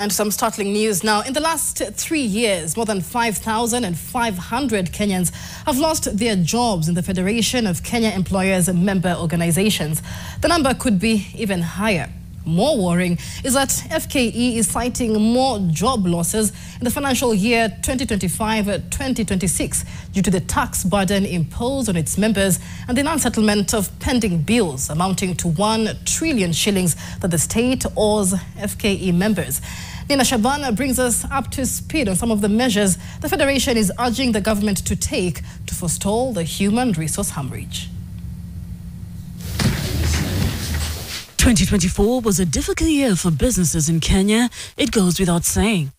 And some startling news now. In the last 3 years, more than 5,500 Kenyans have lost their jobs in the Federation of Kenya Employers member organizations. The number could be even higher. More worrying is that FKE is citing more job losses in the financial year 2025-2026 due to the tax burden imposed on its members and the non-settlement of pending bills amounting to 1 trillion shillings that the state owes FKE members. Nina Shabana brings us up to speed on some of the measures the Federation is urging the government to take to forestall the human resource hemorrhage. 2024 was a difficult year for businesses in Kenya, it goes without saying.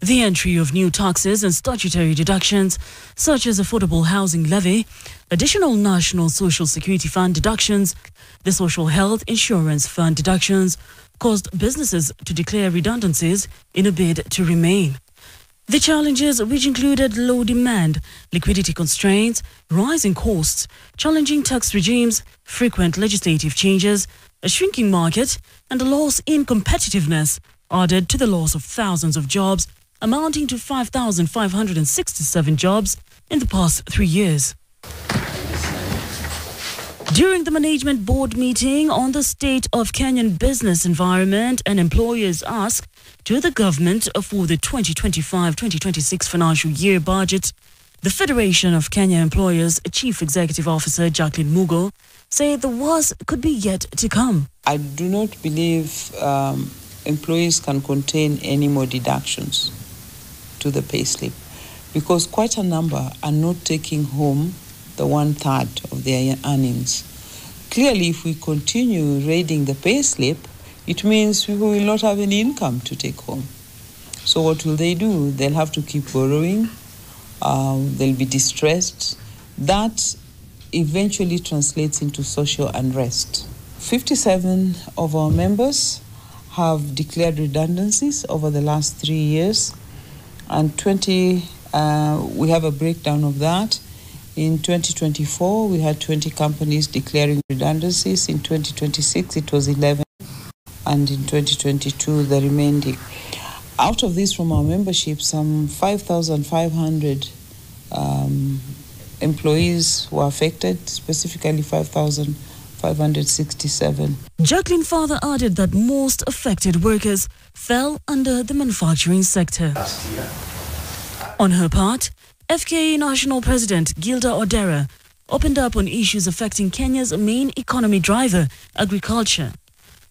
The entry of new taxes and statutory deductions, such as Affordable Housing Levy, additional National Social Security Fund deductions, the Social Health Insurance Fund deductions, caused businesses to declare redundancies in a bid to remain. The challenges, which included low demand, liquidity constraints, rising costs, challenging tax regimes, frequent legislative changes, a shrinking market, and a loss in competitiveness, added to the loss of thousands of jobs, amounting to 5,567 jobs in the past 3 years. During the management board meeting on the state of Kenyan business environment, and employers asked to the government for the 2025-2026 financial year budget, the Federation of Kenya Employers Chief Executive Officer Jacqueline Mugo said the worst could be yet to come. I do not believe employees can contain any more deductions to the payslip, because quite a number are not taking home the 1/3 of their earnings. Clearly, if we continue raiding the payslip, it means people will not have any income to take home. So what will they do? They'll have to keep borrowing. They'll be distressed. That eventually translates into social unrest. 57 of our members have declared redundancies over the last 3 years, and we have a breakdown of that. In 2024, we had 20 companies declaring redundancies. In 2026, it was 11, and in 2022, the remaining. Out of this, from our membership, some 5,500 employees were affected, specifically 5,567. Jacqueline further added that most affected workers fell under the manufacturing sector. On her part, FKE National President Gilda Odera opened up on issues affecting Kenya's main economy driver, agriculture.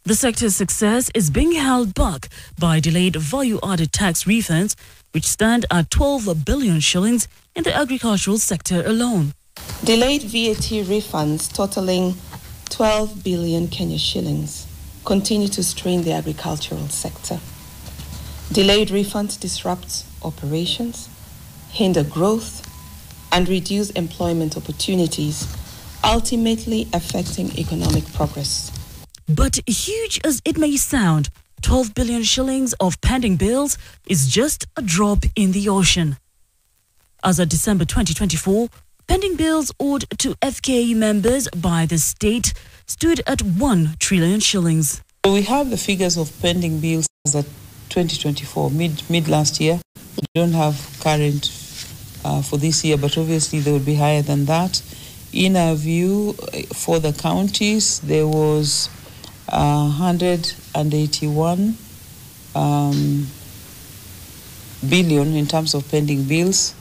The sector's success is being held back by delayed value-added tax refunds, which stand at 12 billion shillings in the agricultural sector alone. Delayed VAT refunds totaling 12 billion Kenya shillings continue to strain the agricultural sector. Delayed refunds disrupt operations, hinder growth, and reduce employment opportunities, ultimately affecting economic progress. But huge as it may sound, 12 billion shillings of pending bills is just a drop in the ocean. As of December 2024, pending bills owed to FKE members by the state stood at 1 trillion shillings. We have the figures of pending bills as at 2024, mid last year. We don't have current for this year, but obviously they will be higher than that. In our view, for the counties, there was 181 billion in terms of pending bills.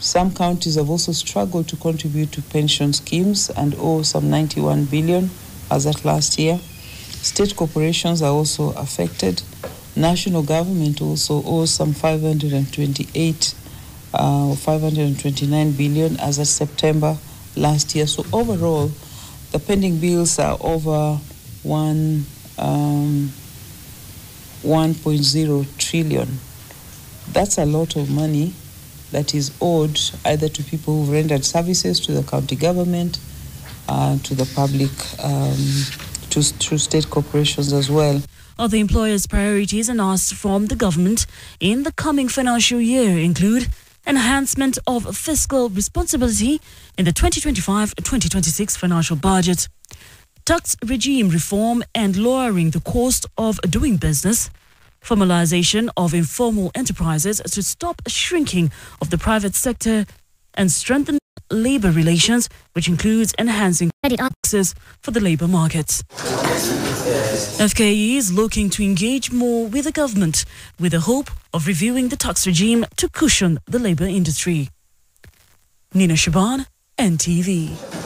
Some counties have also struggled to contribute to pension schemes and owe some 91 billion as at last year. State corporations are also affected. National government also owes some 529 billion as of September last year. So overall, the pending bills are over 1.0 trillion. That's a lot of money that is owed either to people who've rendered services to the county government, to the public, to state corporations as well. Other employers' priorities and asks from the government in the coming financial year include enhancement of fiscal responsibility in the 2025-2026 financial budget, tax regime reform and lowering the cost of doing business, formalization of informal enterprises to stop shrinking of the private sector, and strengthen labor relations, which includes enhancing credit access for the labor markets. FKE is looking to engage more with the government with the hope of reviewing the tax regime to cushion the labor industry. Nina Shaban, NTV.